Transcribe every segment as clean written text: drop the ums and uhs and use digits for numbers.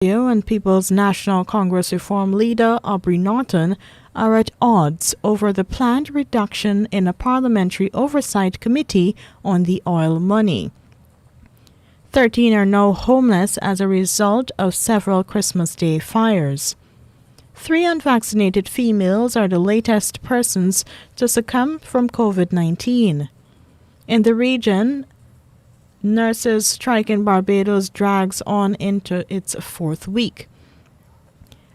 And People's National Congress Reform leader Aubrey Norton are at odds over the planned reduction in a parliamentary oversight committee on the oil money. 13 are now homeless as a result of several Christmas Day fires. 3 unvaccinated females are the latest persons to succumb from COVID-19. In the region, nurses' strike in Barbados drags on into its 4th week.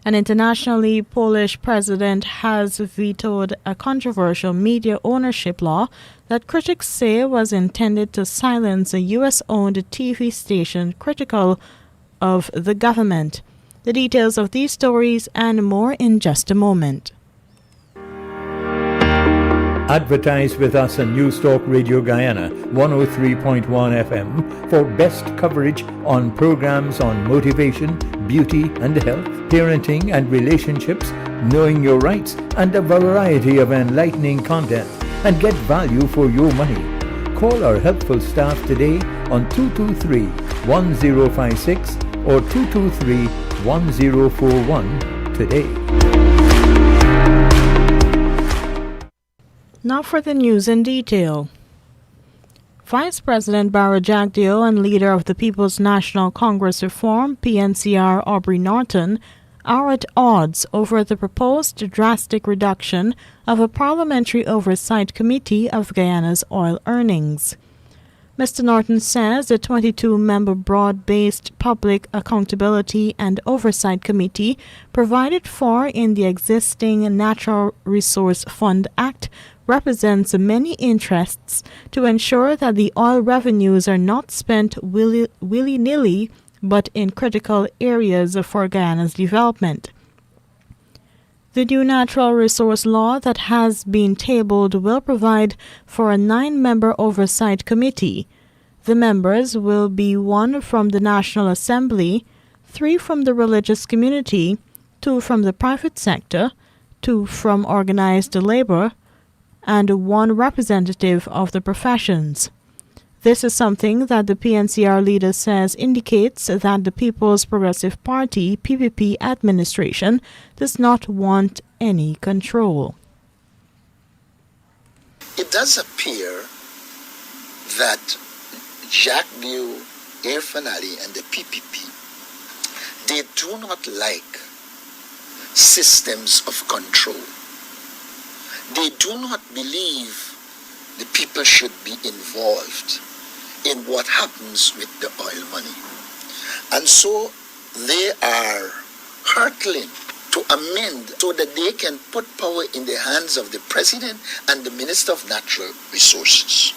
An internationally, Polish president has vetoed a controversial media ownership law that critics say was intended to silence a U.S.-owned TV station critical of the government. The details of these stories and more in just a moment. Advertise with us on News Talk Radio Guyana 103.1 FM for best coverage on programs on motivation, beauty and health, parenting and relationships, knowing your rights, and a variety of enlightening content, and get value for your money. Call our helpful staff today on 223-1056 or 223-1041 today. Now for the news in detail. Vice President Barra Jagdeo and leader of the People's National Congress Reform, PNCR, Aubrey Norton, are at odds over the proposed drastic reduction of a parliamentary oversight committee of Guyana's oil earnings. Mr. Norton says the 22-member broad-based Public Accountability and Oversight Committee provided for in the existing Natural Resource Fund Act represents many interests to ensure that the oil revenues are not spent willy-nilly but in critical areas for Guyana's development. The new natural resource law that has been tabled will provide for a 9-member oversight committee. The members will be 1 from the National Assembly, 3 from the religious community, 2 from the private sector, 2 from organized labor, and 1 representative of the professions. This is something that the PNCR leader says indicates that the People's Progressive Party (PPP) administration does not want any control. It does appear that Jagdeo, Irfan Ali, and the PPP, they do not like systems of control. They do not believe the people should be involved in what happens with the oil money. And so they are hurtling to amend so that they can put power in the hands of the President and the Minister of Natural Resources,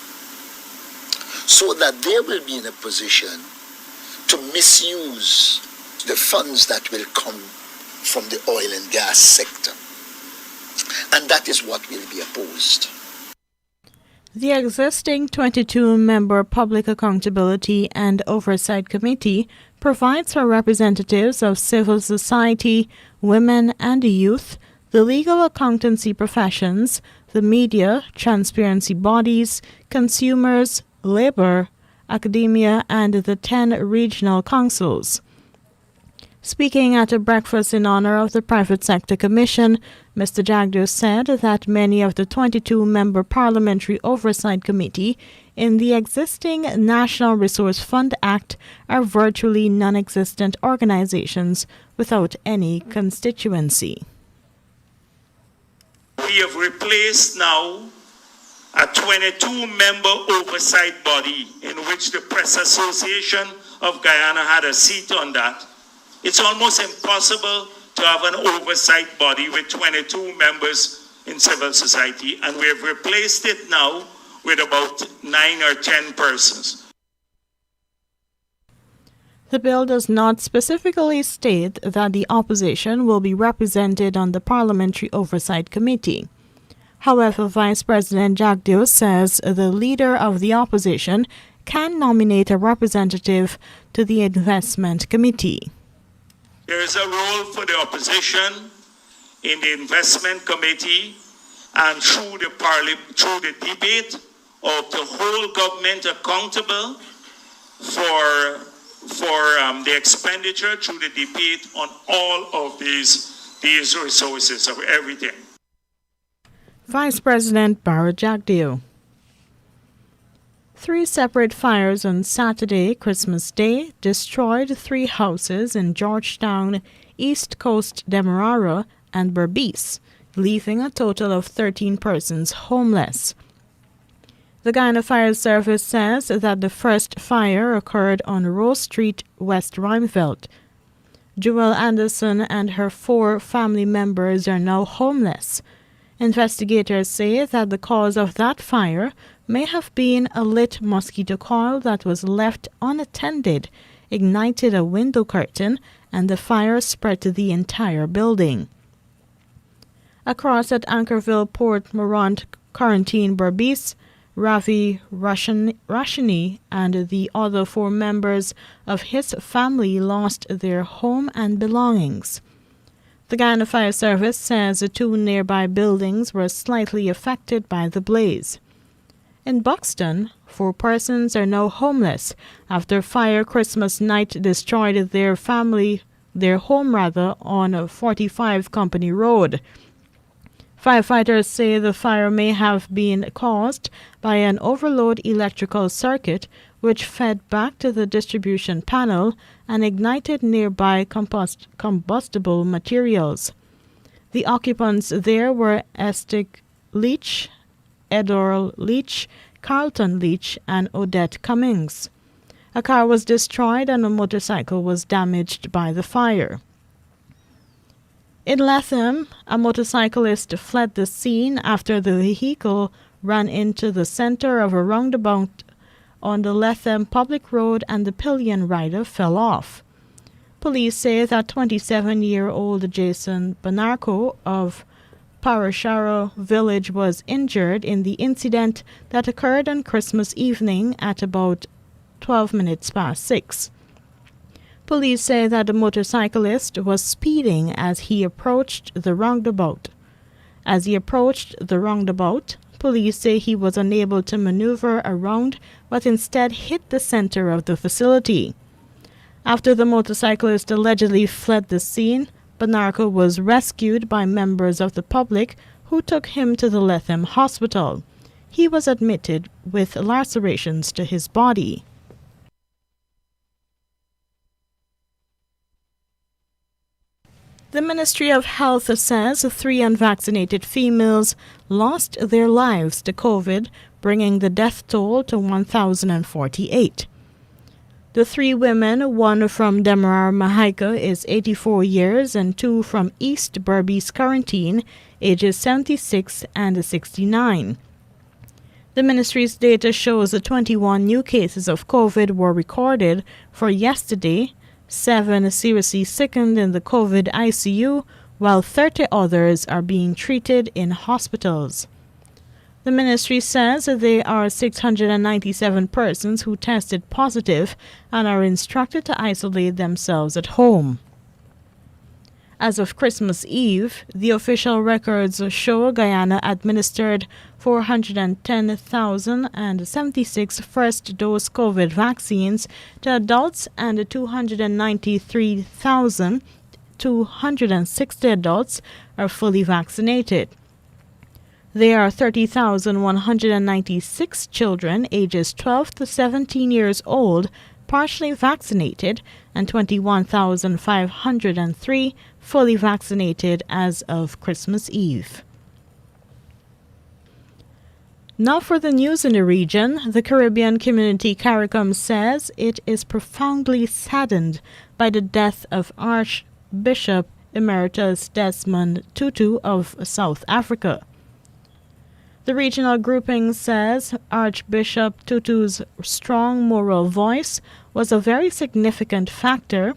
so that they will be in a position to misuse the funds that will come from the oil and gas sector. And that is what will be opposed. The existing 22-member Public Accountability and Oversight Committee provides for representatives of civil society, women and youth, the legal accountancy professions, the media, transparency bodies, consumers, labor, academia, and the 10 regional councils. Speaking at a breakfast in honor of the Private Sector Commission, Mr. Jagdeo said that many of the 22-member Parliamentary Oversight Committee in the existing National Resource Fund Act are virtually non-existent organizations without any constituency. We have replaced now a 22-member oversight body in which the Press Association of Guyana had a seat on that. It's almost impossible to have an oversight body with 22 members in civil society, and we have replaced it now with about 9 or 10 persons. The bill does not specifically state that the opposition will be represented on the Parliamentary Oversight Committee. However, Vice President Jagdeo says the leader of the opposition can nominate a representative to the Investment Committee. There is a role for the opposition in the Investment Committee and through the debate of the whole government accountable for for the expenditure through the debate on all of these resources of everything. Vice President Barra Jagdeo. 3 separate fires on Saturday, Christmas Day, destroyed 3 houses in Georgetown, East Coast Demerara, and Berbice, leaving a total of 13 persons homeless. The Guyana Fire Service says that the first fire occurred on Rose Street, West Rheinfeldt. Jewel Anderson and her 4 family members are now homeless. Investigators say that the cause of that fire may have been a lit mosquito coil that was left unattended, ignited a window curtain, and the fire spread to the entire building. Across at Ankerville, Port Morant, Quarantine, Berbice, Ravi Rashini and the other 4 members of his family lost their home and belongings. The Guyana Fire Service says the 2 nearby buildings were slightly affected by the blaze. In Buxton, 4 persons are now homeless after fire Christmas night destroyed their home on 45 Company Road. Firefighters say the fire may have been caused by an overload electrical circuit which fed back to the distribution panel and ignited nearby combustible materials. The occupants there were Estig Leach, Edorl Leach, Carlton Leach, and Odette Cummings. A car was destroyed and a motorcycle was damaged by the fire. In Latham, a motorcyclist fled the scene after the vehicle ran into the center of a roundabout on the Latham public road and the pillion rider fell off. Police say that 27-year-old Jason Banarco of Parashara village was injured in the incident that occurred on Christmas evening at about 12 minutes past 6. Police say that the motorcyclist was speeding as he approached the roundabout. As he approached the roundabout, police say he was unable to maneuver around but instead hit the center of the facility. After the motorcyclist allegedly fled the scene, Banarco was rescued by members of the public who took him to the Latham Hospital. He was admitted with lacerations to his body. The Ministry of Health says 3 unvaccinated females lost their lives to COVID, bringing the death toll to 1,048. The 3 women, 1 from Demerara Mahaica, is 84 years, and 2 from East Berbice Quarantine, ages 76 and 69. The ministry's data shows that 21 new cases of COVID were recorded for yesterday, 7 seriously sickened in the COVID ICU, while 30 others are being treated in hospitals. The ministry says there are 697 persons who tested positive and are instructed to isolate themselves at home. As of Christmas Eve, the official records show Guyana administered 410,076 first-dose COVID vaccines to adults and 293,260 adults are fully vaccinated. There are 30,196 children ages 12 to 17 years old partially vaccinated and 21,503 fully vaccinated as of Christmas Eve. Now for the news in the region, the Caribbean Community CARICOM says it is profoundly saddened by the death of Archbishop Emeritus Desmond Tutu of South Africa. The regional grouping says Archbishop Tutu's strong moral voice was a very significant factor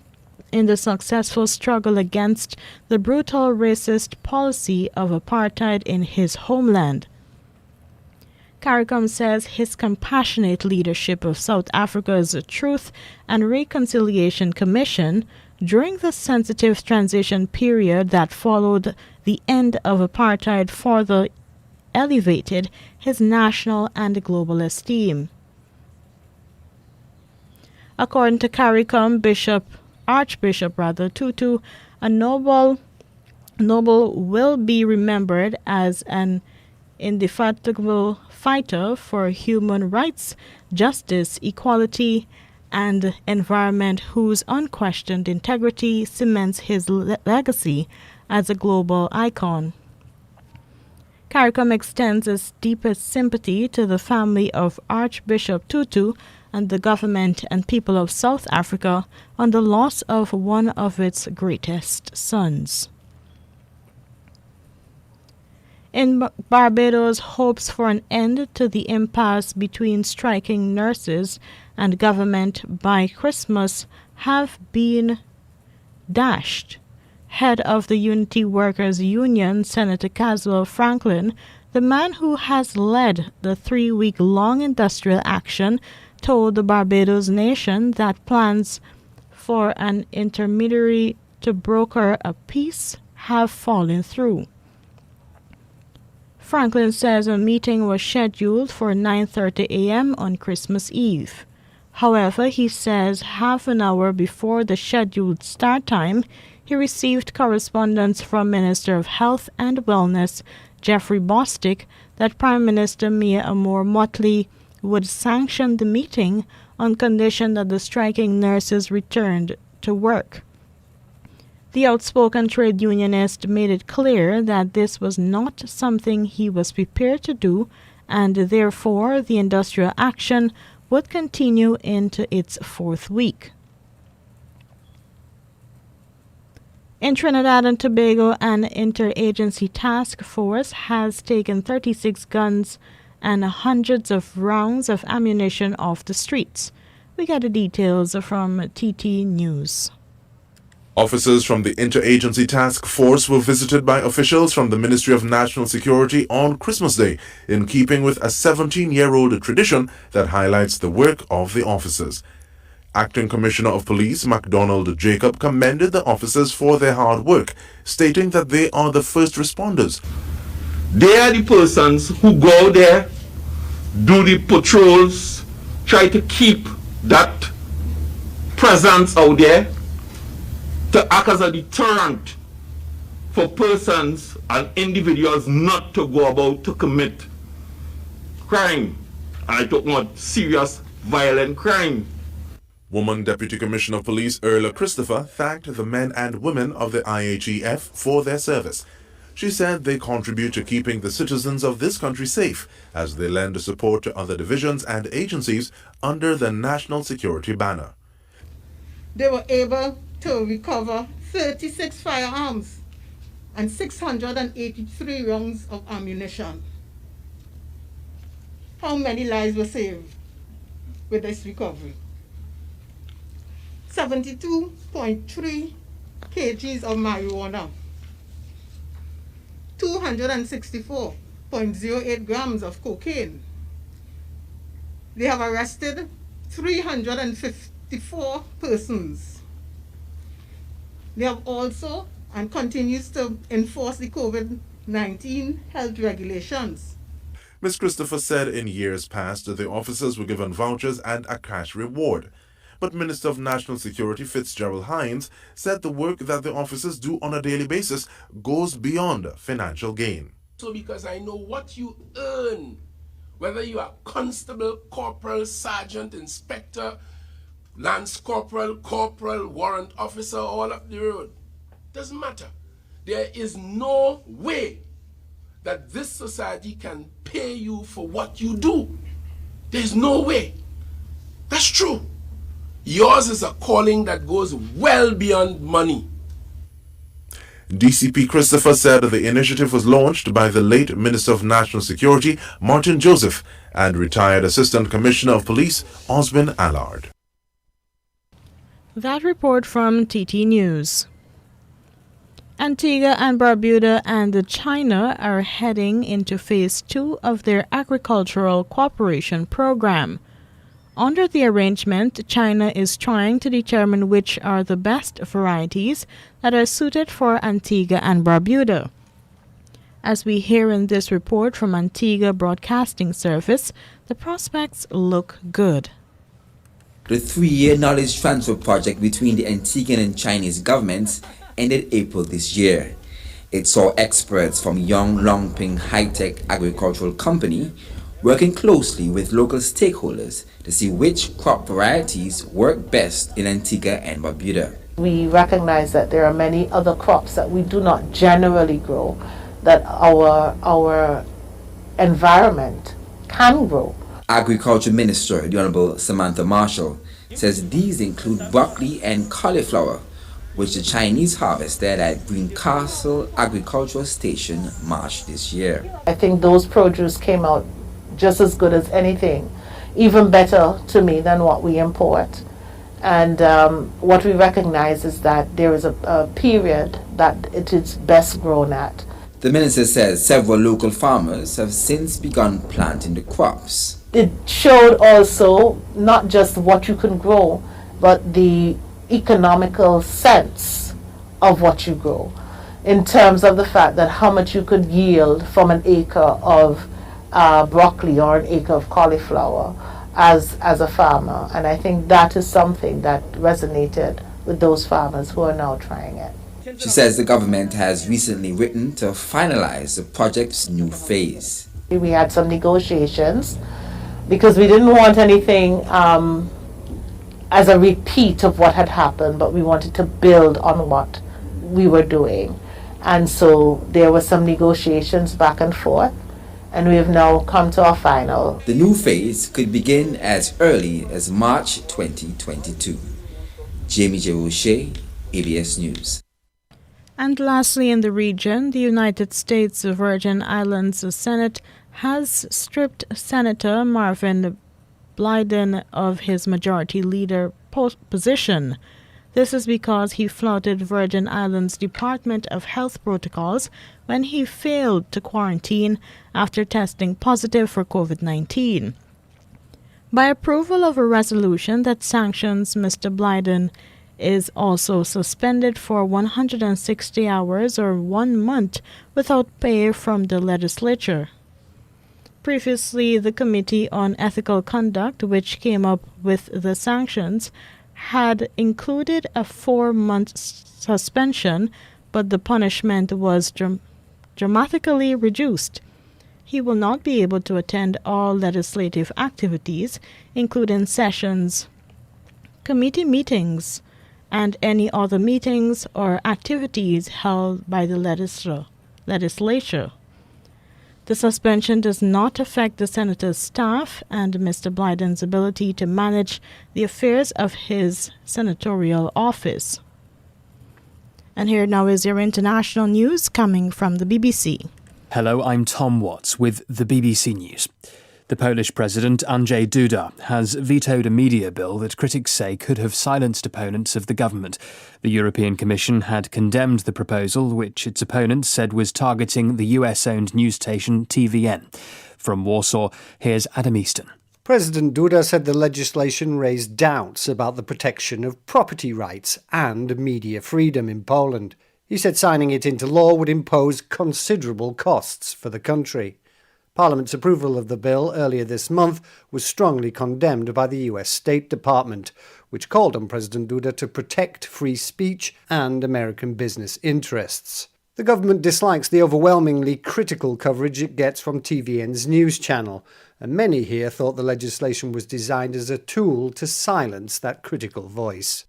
in the successful struggle against the brutal racist policy of apartheid in his homeland. CARICOM says his compassionate leadership of South Africa's Truth and Reconciliation Commission during the sensitive transition period that followed the end of apartheid further elevated his national and global esteem. According to CARICOM Archbishop Tutu, a noble will be remembered as an indefatigable fighter for human rights, justice, equality, and environment, whose unquestioned integrity cements his legacy as a global icon. CARICOM extends its deepest sympathy to the family of Archbishop Tutu and the government and people of South Africa on the loss of one of its greatest sons. In Barbados, hopes for an end to the impasse between striking nurses and government by Christmas have been dashed. Head of the Unity Workers Union, Senator Caswell Franklin, the man who has led the 3-week-long industrial action, told the Barbados nation that plans for an intermediary to broker a peace have fallen through. Franklin says a meeting was scheduled for 9:30 a.m. on Christmas Eve. However, he says half an hour before the scheduled start time, he received correspondence from Minister of Health and Wellness Jeffrey Bostick that Prime Minister Mia Amor Motley would sanction the meeting on condition that the striking nurses returned to work. The outspoken trade unionist made it clear that this was not something he was prepared to do, and therefore the industrial action would continue into its 4th week. In Trinidad and Tobago, an interagency task force has taken 36 guns and hundreds of rounds of ammunition off the streets. We got the details from TT News. Officers from the Interagency Task Force were visited by officials from the Ministry of National Security on Christmas Day, in keeping with a 17-year-old tradition that highlights the work of the officers. Acting Commissioner of Police MacDonald Jacob commended the officers for their hard work, stating that they are the first responders. They are the persons who go there, do the patrols, try to keep that presence out there, to act as a deterrent for persons and individuals not to go about to commit crime. I talk about serious violent crime. Woman Deputy Commissioner of Police Erla Christopher thanked the men and women of the IHEF for their service. She said they contribute to keeping the citizens of this country safe as they lend support to other divisions and agencies under the national security banner. They were able to recover 36 firearms and 683 rounds of ammunition. How many lives were saved with this recovery? 72.3 kgs of marijuana, 264.08 grams of cocaine. They have arrested 354 persons. They have also and continues to enforce the COVID-19 health regulations. Ms. Christopher said in years past the officers were given vouchers and a cash reward. But Minister of National Security Fitzgerald Hines said the work that the officers do on a daily basis goes beyond financial gain. So because I know what you earn, whether you are constable, corporal, sergeant, inspector, lance corporal, warrant officer, all up the road, doesn't matter. There is no way that this society can pay you for what you do. There's no way. That's true. Yours is a calling that goes well beyond money. DCP Christopher said the initiative was launched by the late Minister of National Security, Martin Joseph, and retired Assistant Commissioner of Police, Osman Allard. That report from TT News. Antigua and Barbuda and China are heading into Phase 2 of their agricultural cooperation program. Under the arrangement, China is trying to determine which are the best varieties that are suited for Antigua and Barbuda. As we hear in this report from Antigua Broadcasting Service, the prospects look good. The 3-year knowledge transfer project between the Antiguan and Chinese governments ended April this year. It saw experts from Yong Longping High-Tech Agricultural Company working closely with local stakeholders to see which crop varieties work best in Antigua and Barbuda. We recognize that there are many other crops that we do not generally grow, that our environment can grow. Agriculture Minister, the Honorable Samantha Marshall, says these include broccoli and cauliflower, which the Chinese harvested at Greencastle Agricultural Station March this year. I think those produce came out just as good as anything, even better to me than what we import. And what we recognize is that there is a period that it is best grown at. The minister says several local farmers have since begun planting the crops. It showed also not just what you can grow, but the economical sense of what you grow, in terms of the fact that how much you could yield from an acre of broccoli or an acre of cauliflower as a farmer. And I think that is something that resonated with those farmers who are now trying it. She says the government has recently written to finalize the project's new phase. We had some negotiations because we didn't want anything as a repeat of what had happened, but we wanted to build on what we were doing. And so there were some negotiations back and forth, and we have now come to our final. The new phase could begin as early as March 2022. Jamie J. O'Shea, ABS News. And lastly, in the region, the United States Virgin Islands Senate has stripped Senator Marvin Blyden of his majority leader position. This is because he flouted Virgin Islands Department of Health protocols when he failed to quarantine after testing positive for COVID-19. By approval of a resolution that sanctions Mr. Blyden is also suspended for 160 hours or 1 month without pay from the legislature. Previously, the Committee on Ethical Conduct, which came up with the sanctions, had included a 4-month suspension, but the punishment was dramatically reduced. He will not be able to attend all legislative activities, including sessions, committee meetings, and any other meetings or activities held by the legislature. The suspension does not affect the senator's staff and Mr. Blyden's ability to manage the affairs of his senatorial office. And here now is your international news coming from the BBC. Hello, I'm Tom Watts with the BBC News. The Polish President Andrzej Duda has vetoed a media bill that critics say could have silenced opponents of the government. The European Commission had condemned the proposal, which its opponents said was targeting the US-owned news station TVN. From Warsaw, here's Adam Easton. President Duda said the legislation raised doubts about the protection of property rights and media freedom in Poland. He said signing it into law would impose considerable costs for the country. Parliament's approval of the bill earlier this month was strongly condemned by the US State Department, which called on President Duda to protect free speech and American business interests. The government dislikes the overwhelmingly critical coverage it gets from TVN's news channel, and many here thought the legislation was designed as a tool to silence that critical voice.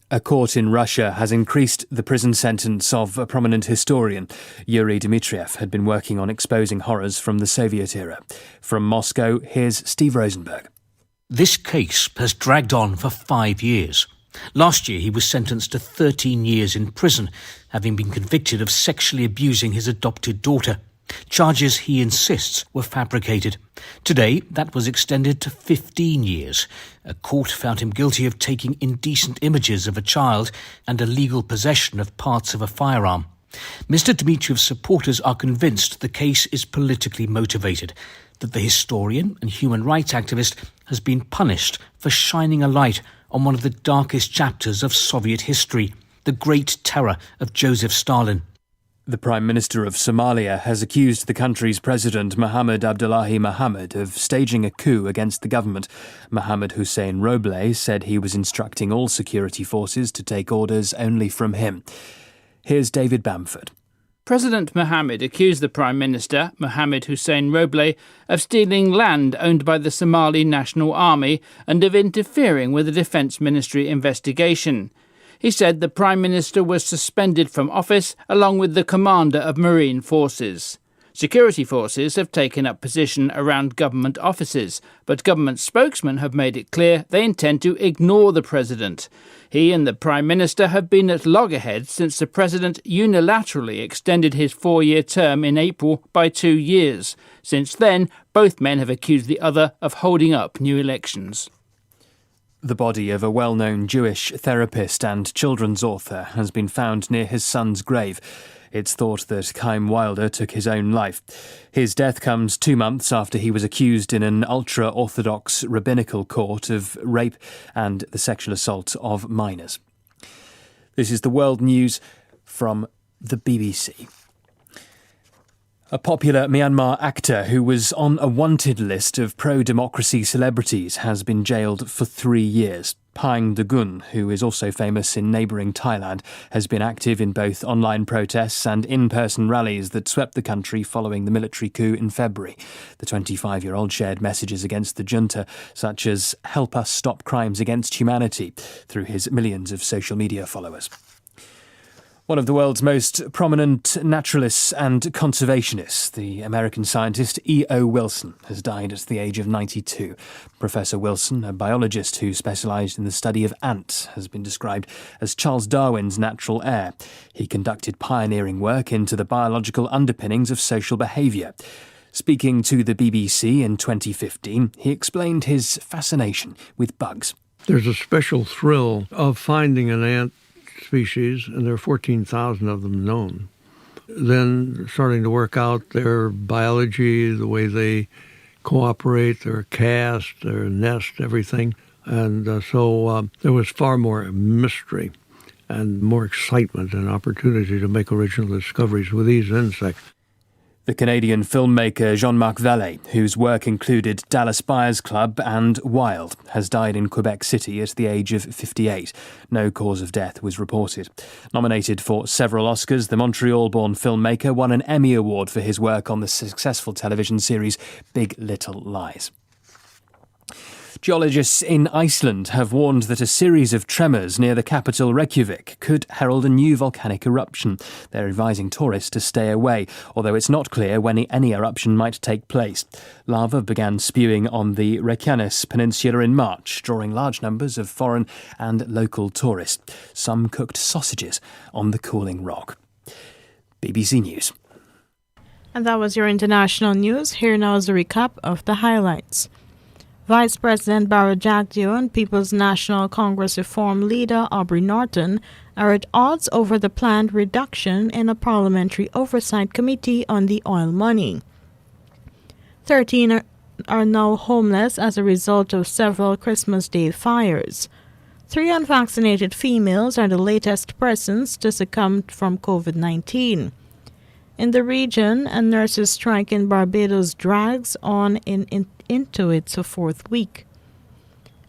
A court in Russia has increased the prison sentence of a prominent historian. Yuri Dmitriev had been working on exposing horrors from the Soviet era. From Moscow, here's Steve Rosenberg. This case has dragged on for 5 years. Last year, he was sentenced to 13 years in prison, having been convicted of sexually abusing his adopted daughter. Charges, he insists, were fabricated. Today, that was extended to 15 years. A court found him guilty of taking indecent images of a child and illegal possession of parts of a firearm. Mr. Dmitriev's supporters are convinced the case is politically motivated, that the historian and human rights activist has been punished for shining a light on one of the darkest chapters of Soviet history, the Great Terror of Joseph Stalin. The Prime Minister of Somalia has accused the country's President Mohamed Abdullahi Mohamed of staging a coup against the government. Mohamed Hussein Roble said he was instructing all security forces to take orders only from him. Here's David Bamford. President Mohamed accused the Prime Minister, Mohamed Hussein Roble, of stealing land owned by the Somali National Army and of interfering with the Defence Ministry investigation. He said the Prime Minister was suspended from office along with the Commander of Marine Forces. Security forces have taken up position around government offices, but government spokesmen have made it clear they intend to ignore the President. He and the Prime Minister have been at loggerheads since the President unilaterally extended his 4-year term in April by 2 years. Since then, both men have accused the other of holding up new elections. The body of a well-known Jewish therapist and children's author has been found near his son's grave. It's thought that Chaim Wilder took his own life. His death comes 2 months after he was accused in an ultra-Orthodox rabbinical court of rape and the sexual assault of minors. This is the world news from the BBC. A popular Myanmar actor who was on a wanted list of pro-democracy celebrities has been jailed for 3 years. Paing Dagun, who is also famous in neighbouring Thailand, has been active in both online protests and in-person rallies that swept the country following the military coup in February. The 25-year-old shared messages against the junta, such as "Help us stop crimes against humanity," through his millions of social media followers. One of the world's most prominent naturalists and conservationists, the American scientist E.O. Wilson, has died at the age of 92. Professor Wilson, a biologist who specialised in the study of ants, has been described as Charles Darwin's natural heir. He conducted pioneering work into the biological underpinnings of social behaviour. Speaking to the BBC in 2015, he explained his fascination with bugs. There's a special thrill of finding an ant species, and there are 14,000 of them known. Then starting to work out their biology, the way they cooperate, their caste, their nest, everything. And so there was far more mystery and more excitement and opportunity to make original discoveries with these insects. The Canadian filmmaker Jean-Marc Vallée, whose work included Dallas Buyers Club and Wild, has died in Quebec City at the age of 58. No cause of death was reported. Nominated for several Oscars, the Montreal-born filmmaker won an Emmy Award for his work on the successful television series Big Little Lies. Geologists in Iceland have warned that a series of tremors near the capital Reykjavik could herald a new volcanic eruption. They're advising tourists to stay away, although it's not clear when any eruption might take place. Lava began spewing on the Reykjanes Peninsula in March, drawing large numbers of foreign and local tourists. Some cooked sausages on the cooling rock. BBC News. And that was your international news. Here now is a recap of the highlights. Vice President Barra Jagdeo and People's National Congress Reform leader Aubrey Norton are at odds over the planned reduction in a parliamentary oversight committee on the oil money. 13 are now homeless as a result of several Christmas Day fires. 3 unvaccinated females are the latest persons to succumb from COVID-19. In the region, a nurses' strike in Barbados drags on into its 4th week.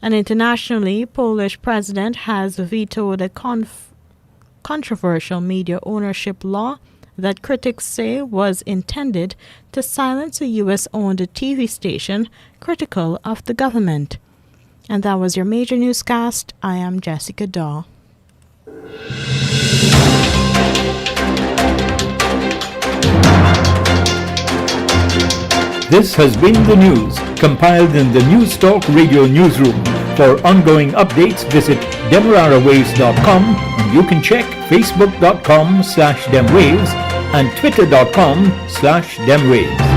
And internationally, Polish president has vetoed a controversial media ownership law that critics say was intended to silence a U.S.-owned TV station critical of the government. And that was your major newscast. I am Jessica Daw. This has been the news, compiled in the News Talk Radio newsroom. For ongoing updates, visit demerarawaves.com, and you can check facebook.com/demwaves and twitter.com/demwaves.